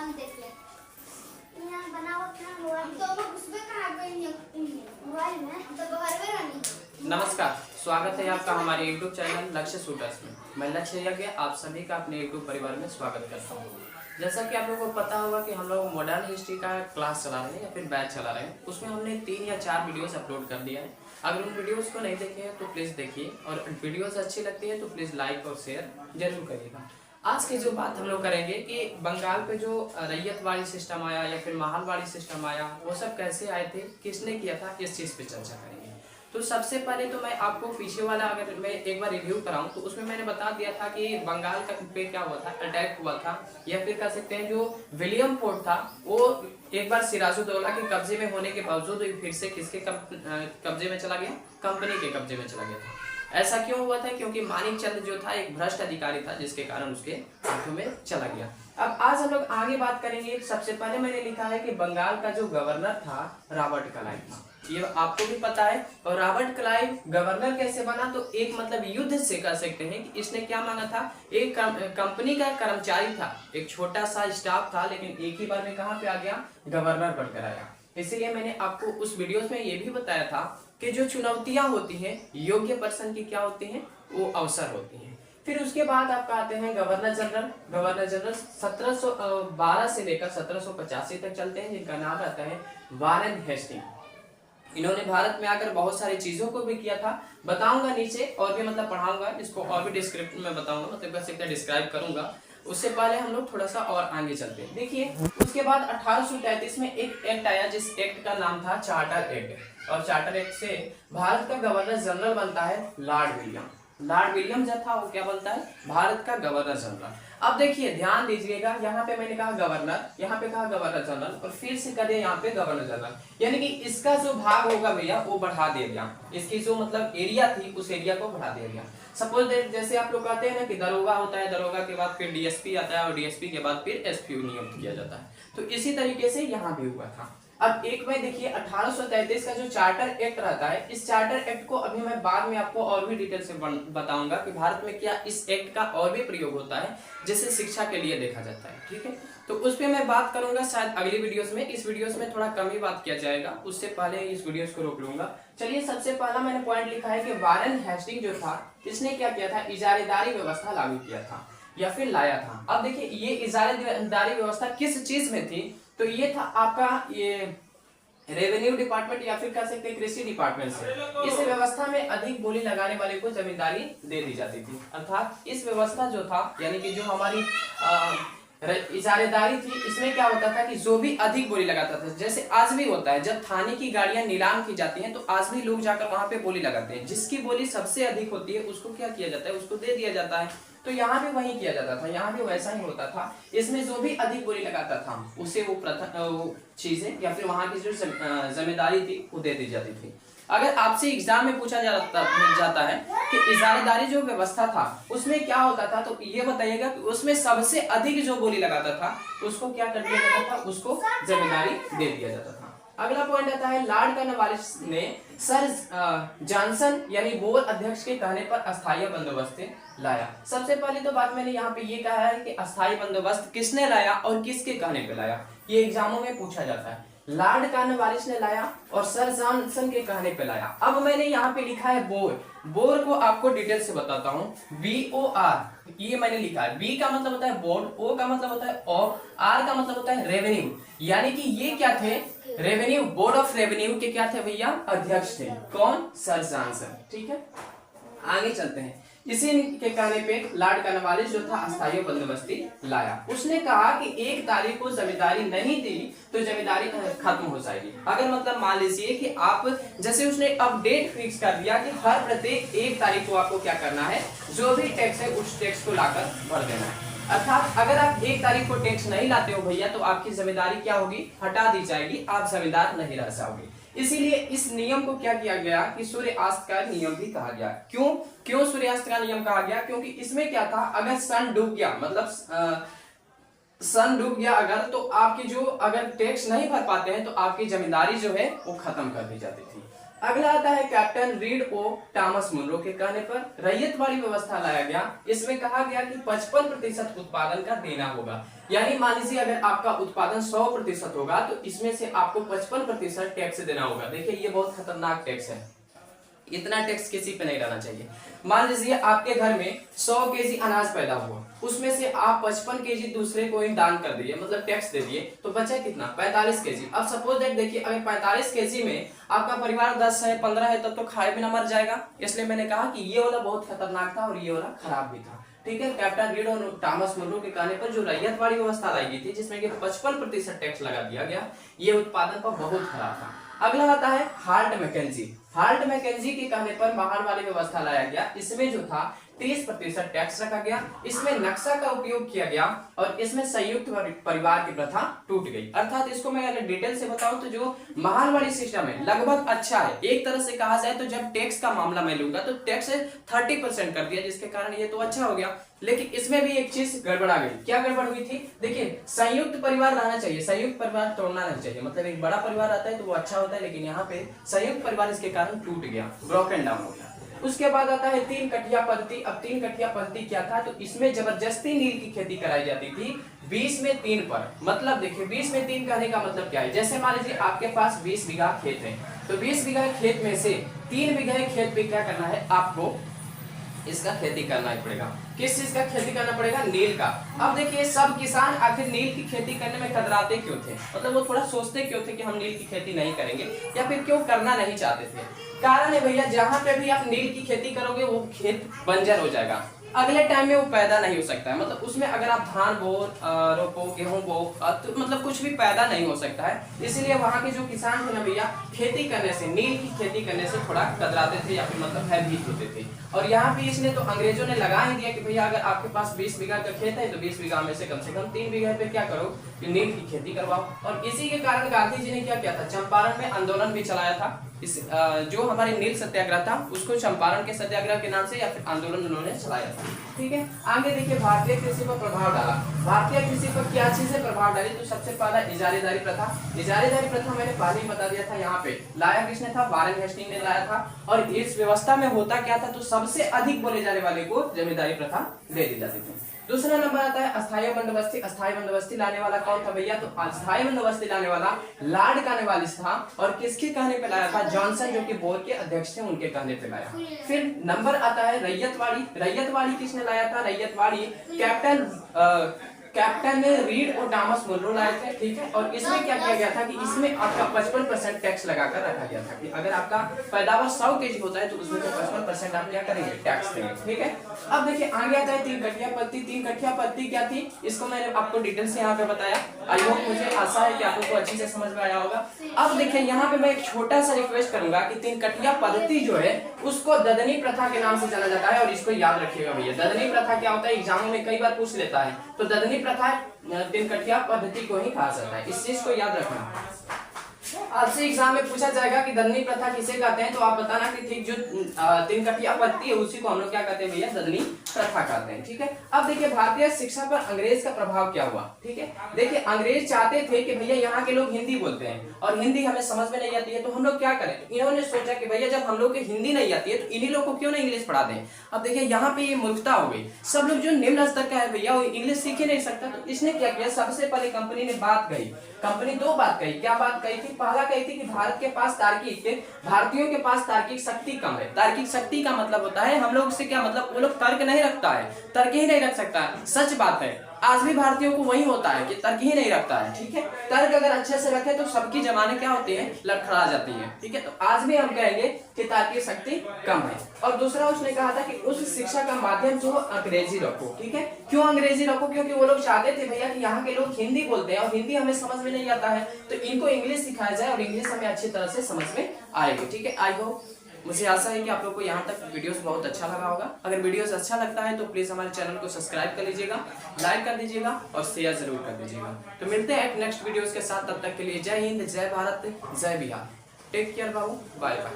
हम देख ले यहाँ बनावट ना मोबाइल तो वो घुसबे कहां गई मोबाइल में तो बाहर में रहनी। नमस्कार, स्वागत है आपका हमारे YouTube चैनल लक्ष्य शूटर्स में। मैं लक्ष्य यज्ञ आप सभी का अपने YouTube परिवार में स्वागत करता हूँ। जैसा कि आप लोगों को पता होगा कि हम लोग मॉडर्न हिस्ट्री का क्लास चला रहे हैं या फिर बैच चला रहे हैं, उसमें हमने 3 या 4 वीडियोस अपलोड कर दिया है। अगर उन वीडियोस को नहीं देखे हैं तो प्लीज़ देखिए, और वीडियोस अच्छी लगती है तो प्लीज़ लाइक और शेयर जरूर करिएगा। आज की जो बात हम लोग करेंगे कि बंगाल पे जो रैयतवाड़ी सिस्टम आया या फिर महलवाड़ी सिस्टम आया, वो सब कैसे आए थे, किसने किया था, इस चीज़ पे चर्चा करेंगे। तो सबसे पहले तो मैं आपको पीछे वाला अगर मैं एक बार रिव्यू कराऊं तो उसमें मैंने बता दिया था कि बंगाल का पे क्या हुआ था, अटैक हुआ था, या फिर कह सकते हैं जो विलियम फोर्ट था वो एक बार सिराजुद्दौला के कब्जे में होने के बावजूद फिर से किसके कब्जे में चला गया, कंपनी के कब्जे में चला गया था। ऐसा क्यों हुआ था? क्योंकि मानिक चंद जो था एक भ्रष्ट अधिकारी था, जिसके कारण उसके हाथों में चला गया। अब आज हम लोग आगे बात करेंगे। सबसे पहले मैंने लिखा है कि बंगाल का जो गवर्नर था रॉबर्ट क्लाइव था, ये आपको भी पता है। और रॉबर्ट क्लाइव गवर्नर कैसे बना, तो एक मतलब युद्ध से कह सकते हैं कि इसने क्या मांगा था, एक कंपनी का कर्मचारी था, एक छोटा सा स्टाफ था, लेकिन एक ही बार में कहां पे आ गया, गवर्नर बनकर आया। इसीलिए मैंने आपको उस वीडियोस में ये भी बताया था कि जो चुनौतियां होती हैं योग्य पर्सन की क्या होती हैं, वो अवसर होती हैं। फिर उसके बाद आप आते हैं गवर्नर जनरल। गवर्नर जनरल 1712 से लेकर 1785 तक चलते हैं, जिनका नाम रहता है वारेन हेस्टिंग। इन्होंने भारत में आकर बहुत सारी चीजों को भी किया था, बताऊंगा नीचे और भी मतलब पढ़ाऊंगा, इसको और भी डिस्क्रिप्शन में बताऊंगा, मतलब कैसे डिस्क्राइब करूंगा। उससे पहले हम लोग थोड़ा सा और आगे चलते हैं। देखिए उसके बाद 1833 में एक एक्ट आया, जिस एक्ट का नाम था चार्टर एक्ट, और चार्टर एक्ट से भारत का गवर्नर जनरल बनता है लॉर्ड विलियम। लॉर्ड विलियम जो था वो क्या बनता है, भारत का गवर्नर जनरल। अब देखिए ध्यान दीजिएगा, यहाँ पे मैंने कहा गवर्नर, यहाँ पे कहा गवर्नर जनरल, और फिर से कर दिया यहाँ पे गवर्नर जनरल, यानी कि इसका जो भाग होगा भैया वो बढ़ा दिया गया, इसकी जो मतलब एरिया थी उस एरिया को बढ़ा दिया गया। सपोज जैसे आप लोग कहते हैं ना कि दरोगा होता है, दरोगा के बाद फिर डीएसपी आता है, और डीएसपी के बाद फिर एसपी नियुक्त किया जाता है, तो इसी तरीके से यहाँ भी हुआ था। अब एक में देखिए 1833 का जो चार्टर एक्ट रहता है, इस चार्टर एक्ट को अभी मैं बाद में आपको और भी डिटेल से बताऊंगा कि भारत में क्या इस एक्ट का और भी प्रयोग होता है, जिसे शिक्षा के लिए देखा जाता है। ठीक है, तो उस पर मैं बात करूंगा शायद अगली वीडियोस में। इस वीडियोस में थोड़ा कम ही बात किया जाएगा, उससे पहले इस वीडियोस को रोक लूंगा। चलिए सबसे पहला मैंने पॉइंट लिखा है कि वारेन हेस्टिंग जो था, इसने क्या किया था, इजारेदारी व्यवस्था लागू किया था या फिर लाया था। अब देखिए ये इजारेदारी व्यवस्था किस चीज में थी, तो ये था आपका ये रेवेन्यू डिपार्टमेंट या फिर कह सकते हैं कृषि डिपार्टमेंट से। इस व्यवस्था में अधिक बोली लगाने वाले को जमींदारी दे दी जाती थी, अर्थात इस व्यवस्था जो था, यानी कि जो हमारी इजारेदारी थी, इसमें क्या होता था कि जो भी अधिक बोली लगाता था, जैसे आज भी होता है जब थाने की गाड़ियां नीलाम की जाती हैं तो आज भी लोग जाकर वहां पे बोली लगाते हैं, जिसकी बोली सबसे अधिक होती है उसको क्या किया जाता है, उसको दे दिया जाता है। तो यहाँ भी वही किया जाता था, यहाँ भी वैसा ही होता था। इसमें जो भी अधिक बोली लगाता था उसे वो चीजें या फिर वहां की जो जिम्मेदारी थी वो दे दी जाती थी। अगर आपसे एग्जाम में पूछा जाता है कि इजारेदारी जो व्यवस्था था उसमें क्या होता था, तो ये बताइएगा कि उसमें सबसे अधिक जो बोली लगाता था उसको क्या कर दिया जाता था, उसको जिम्मेदारी दे दिया जाता था। अगला पॉइंट आता है लॉर्ड कॉर्नवालिस ने सर जॉनसन यानी बोर अध्यक्ष के कहने पर अस्थायी बंदोबस्त लाया। सबसे पहले तो बात मैंने यहाँ पे ये कहा है कि अस्थायी बंदोबस्त किसने लाया और किसके कहने पे लाया, ये एग्जामों में पूछा जाता है। लॉर्ड कॉर्नवालिस ने लाया और सर जॉनसन के कहने पे लाया। अब मैंने यहाँ पे लिखा है बोर, बोर को आपको डिटेल से बताता हूँ, BOR, ये मैंने लिखा है। बी का मतलब होता है बोर्ड, ओ का मतलब होता है ऑफ, आर का मतलब होता है रेवेन्यू, यानी कि ये क्या थे, रेवेन्यू, बोर्ड ऑफ रेवेन्यू के क्या थे भैया, अध्यक्ष थे। कौन, सर जॉनसन। ठीक है, आगे चलते हैं। इसी के कहने पे लॉर्ड कॉर्नवालिस जो था अस्थायी बंदोबस्ती लाया। उसने कहा कि 1 तारीख को जमींदारी नहीं दी तो जमींदारी खत्म हो जाएगी। अगर मतलब मान लीजिए कि आप, जैसे उसने अब डेट फिक्स कर दिया कि हर प्रत्येक 1 तारीख को आपको क्या करना है, जो भी टैक्स है उस टैक्स को लाकर भर देना है। अर्थात अगर आप 1 तारीख को टैक्स नहीं लाते हो भैया तो आपकी जिम्मेदारी क्या होगी, हटा दी जाएगी, आप जमींदार नहीं रह जाओगे। इसीलिए इस नियम को क्या किया गया कि सूर्यास्त का नियम भी कहा गया। क्यों सूर्यास्त का नियम कहा गया, क्योंकि इसमें क्या था, अगर सन डूब गया, मतलब सन डूब गया अगर, तो आपकी जो अगर टैक्स नहीं भर पाते हैं तो आपकी जमींदारी जो है वो खत्म कर दी जाती थी। अगला आता है कैप्टन रीड ओ थॉमस मुनरो के कहने पर रैयतवाड़ी व्यवस्था लाया गया। इसमें कहा गया कि 55% उत्पादन का देना होगा। यानी मान लीजिए अगर आपका उत्पादन 100% होगा तो इसमें से आपको 55% टैक्स देना होगा। देखिए ये बहुत खतरनाक टैक्स है, इतना टैक्स किसी पे नहीं रहना चाहिए। मान लीजिए आपके घर में 100 केजी अनाज पैदा हुआ, उसमें से आप 55 केजी दूसरे को ही दान कर दिए, मतलब टैक्स दे दिए, तो बचा कितना? 45 केजी। अब सपोज दैट देखिए अगर 45 केजी में आपका परिवार 10 है 15 है तब तो खाए बिना मर जाएगा। इसलिए मैंने कहा कि ये वाला बहुत खतरनाक था और ये वाला खराब भी था। ठीक है, कैप्टन रीड और थॉमस मुनरो के कहने पर जो रैयतवाड़ी व्यवस्था लाई गई थी जिसमें कि 55% टैक्स लगा दिया गया, ये उत्पादन पर बहुत खराब था। अगला आता है हार्ट मैकेंजी। हार्ट मैकेंजी के कहने पर बाहर वाली व्यवस्था लाया गया। इसमें जो था 30% टैक्स रखा गया। इसमें नक्शा का उपयोग किया गया और इसमें संयुक्त परिवार की प्रथा टूट गई। अर्थात इसको मैं अगर डिटेल से बताऊं तो जो महालवाड़ी सिस्टम है लगभग अच्छा है। एक तरह से कहा जाए तो जब टैक्स का मामला मैं लूंगा तो टैक्स 30% कर दिया, जिसके कारण ये तो अच्छा हो गया। लेकिन इसमें भी एक चीज गड़बड़ा गई। क्या गड़बड़ हुई थी? देखिए संयुक्त परिवार रहना चाहिए, संयुक्त परिवार तोड़ना नहीं चाहिए। मतलब एक बड़ा परिवार आता है तो वो अच्छा होता है, लेकिन यहाँ पे संयुक्त परिवार इसके कारण टूट गया, ब्रोकन डाउन हो गया। उसके बाद आता है 3 कठिया पद्धति। अब 3 कठिया पद्धति क्या था? तो इसमें जबरदस्ती नील की खेती कराई जाती थी 20 में 3 पर। मतलब देखिए 20 में 3 कहने का मतलब क्या है? जैसे मान लीजिए आपके पास 20 बीघा खेत है, तो 20 बीघा खेत में से 3 बीघा खेत पे क्या करना है? आपको इसका खेती करना ही पड़ेगा। किस चीज का खेती करना पड़ेगा? नील का। अब देखिए सब किसान आखिर नील की खेती करने में कतराते क्यों थे? मतलब वो थोड़ा सोचते क्यों थे कि हम नील की खेती नहीं करेंगे, या फिर क्यों करना नहीं चाहते थे? कारण है भैया, जहां पे भी आप नील की खेती करोगे वो खेत बंजर हो जाएगा, अगले टाइम में वो पैदा नहीं हो सकता है। मतलब उसमें अगर आप धान बो रोपो, गेहूं बो, तो मतलब कुछ भी पैदा नहीं हो सकता है। इसीलिए वहां के जो किसान थे ना भैया, खेती करने से, नील की खेती करने से थोड़ा कतराते थे या फिर मतलब भयभीत होते थे। और यहाँ भी इसने तो अंग्रेजों ने लगा ही दिया कि भैया अगर आपके पास 20 बीघा का खेत है तो 20 बीघा में से कम 3 बीघा पे क्या करो कि नील की खेती करवाओ। और इसी के कारण गांधी जी ने क्या किया था? चंपारण में आंदोलन भी चलाया था। इस जो हमारे नील सत्याग्रह था उसको चंपारण के सत्याग्रह के नाम से या फिर आंदोलन उन्होंने चलाया था। ठीक है, आगे देखिए भारतीय कृषि पर प्रभाव डाला। भारतीय कृषि पर क्या चीजें प्रभाव डाली? तो सबसे पहला इजारेदारी प्रथा। इजारेदारी प्रथा मैंने पहले ही बता दिया था। यहाँ पे लाया किसने था? वारेन हेस्टिंग ने लाया था। और इस व्यवस्था में होता क्या था? तो सबसे अधिक बोले जाने वाले को जमींदारी प्रथा दे दी जाती थी। दूसरा नंबर आता है अस्थायी बंदोबस्ती। अस्थायी बंदोबस्ती लाने वाला कौन था भैया? तो अस्थायी बंदोबस्ती लाने वाला लॉर्ड कॉर्नवालिस था। और किसके कहने पे लाया था? जॉनसन, जो कि बोर्ड के अध्यक्ष थे, उनके कहने पे लाया। फिर नंबर आता है रैयतवाड़ी। रैयतवाड़ी किसने लाया था? रैयतवाड़ी कैप्टन रीड और थॉमस मुनरो लाए थे। ठीक है, और इसमें क्या किया गया था कि इसमें आपका 55% टैक्स लगाकर रखा गया था कि अगर आपका पैदावार 100 केजी होता है तो उसमें से 55% आप क्या करेंगे? टैक्स देंगे। ठीक है, अब देखिए आगे आता है 3 कठिया पद्धति। 3 कठिया पद्धति क्या थी? इसको मैंने आपको डिटेल से यहाँ पे बताया। आई होप, मुझे आशा है कि आप लोग को अच्छी से समझ में आया होगा। अब देखिए यहाँ पे मैं एक छोटा सा रिक्वेस्ट करूंगा कि 3 कठिया पद्धति जो है उसको ददनी प्रथा के नाम से जाना जाता है। और इसको याद रखिएगा भैया, ददनी प्रथा क्या होता है? एग्जामों में कई बार पूछ लेता है। तो ददनी प्रथा 3 कठिया पद्धति को ही कहा जाता है। इस चीज को याद रखना। आपसे एग्जाम में पूछा जाएगा कि ददनी प्रथा किसे कहते हैं, तो आप बताना कि ठीक जो 3 कठिया पद्धति है उसी को हम लोग क्या कहते हैं भैया? ददनी प्रथा कहते हैं। ठीक है, अब देखिए भारतीय शिक्षा पर अंग्रेज का प्रभाव क्या हुआ। ठीक है, देखिए अंग्रेज चाहते थे कि भैया यहाँ के लोग हिंदी बोलते हैं और हिंदी हमें समझ में नहीं आती है, तो हम लोग क्या करें? तो इन्होंने सोचा कि भैया जब हम लोग को हिंदी नहीं आती है तो इन्हीं लोग को क्यों ना इंग्लिश पढ़ा दें। अब देखिए यहाँ पे ये मूर्खता हो गई। सब लोग जो निम्न स्तर का है भैया वो इंग्लिश सीख ही नहीं सकता। तो इसने क्या किया? सबसे पहले कंपनी ने बात कही। कंपनी 2 बात कही। क्या बात कही थी? पहला कही थी कि भारतीयों के पास तार्किक शक्ति कम है। तार्किक शक्ति का मतलब होता है हम लोग से क्या मतलब? वो लोग तर्क नहीं रखता है, तर्क ही नहीं रख सकता है। सच बात है, आज भी भारतीयों को वही होता है कि तर्क ही नहीं रखता है। ठीक है, तर्क अगर अच्छे से रखे तो सबकी जमाने क्या होती है? लड़खड़ा जाती है। ठीक है, तो आज भी हम कहेंगे कि तार्किक शक्ति कम है। और दूसरा उसने कहा था कि उस शिक्षा का माध्यम जो अंग्रेजी रखो। ठीक है, क्यों अंग्रेजी रखो? क्योंकि वो लोग चाहते थे भैया कि यहाँ के लोग हिंदी बोलते हैं और हिंदी हमें समझ में नहीं आता है, तो इनको इंग्लिश सिखाया जाए और इंग्लिश हमें अच्छी तरह से समझ में आएगी। ठीक है, आई होप, मुझे आशा है कि आप लोग को यहाँ तक वीडियोस बहुत अच्छा लगा होगा। अगर वीडियोस अच्छा लगता है तो प्लीज हमारे चैनल को सब्सक्राइब कर लीजिएगा, लाइक कर दीजिएगा और शेयर जरूर कर दीजिएगा। तो मिलते हैं नेक्स्ट वीडियोस के साथ, तब तक के लिए जय हिंद, जय भारत, जय बिहार। टेक केयर बाबू, बाय बाय।